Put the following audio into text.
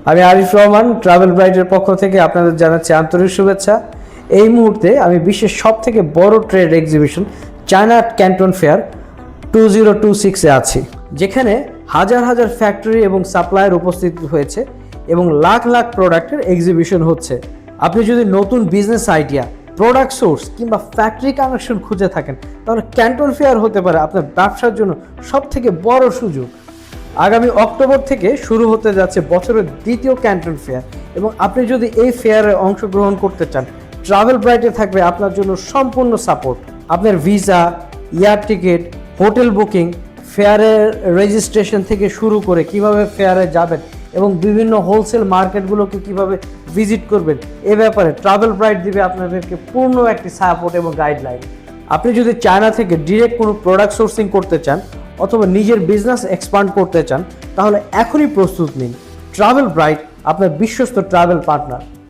আমি আরিফ রহমান ট্রাভেল ব্রাইটের পক্ষ থেকে আপনাদের জানাচ্ছি আন্তরিক শুভেচ্ছা। এই মুহূর্তে আমি বিশ্বের সবথেকে বড় trade exhibition China Canton Fair 2026-এ আছি, যেখানে হাজার হাজার ফ্যাক্টরি এবং সাপ্লায়ার উপস্থিত হয়েছে এবং লাখ লাখ প্রোডাক্টের এক্সিবিশন হচ্ছে। আপনি যদি নতুন বিজনেস আইডিয়া, প্রোডাক্ট সোর্স কিংবা ফ্যাক্টরি কানেকশন খুঁজে থাকেন, তাহলে ক্যান্টন ফেয়ার হতে পারে আপনার ব্যবসার জন্য সবথেকে বড় সুযোগ। আগামী অক্টোবর থেকে শুরু হতে যাচ্ছে বছরের দ্বিতীয় ক্যান্টন ফেয়ার, এবং আপনি যদি এই ফেয়ারে অংশগ্রহণ করতে চান, ট্রাভেল ব্রাইটে থাকবে আপনার জন্য সম্পূর্ণ সাপোর্ট। আপনার visa, air ticket, hotel booking, ফেয়ারের রেজিস্ট্রেশন থেকে শুরু করে কিভাবে ফেয়ারে যাবেন এবং বিভিন্ন হোলসেল মার্কেটগুলোকে কিভাবে ভিজিট করবেন, এ ব্যাপারে ট্রাভেল ব্রাইট দিবে আপনাদেরকে পূর্ণ একটি সাপোর্ট এবং গাইডলাইন। আপনি যদি চায়না থেকে ডিরেক্ট কোনো প্রোডাক্ট সোর্সিং করতে চান অথবা নিজের বিজনেস এক্সপান্ড করতে চান, তাহলে এখনই প্রস্তুত নিন। ট্রাভেল ব্রাইট, আপনার বিশ্বস্ত ট্রাভেল পার্টনার।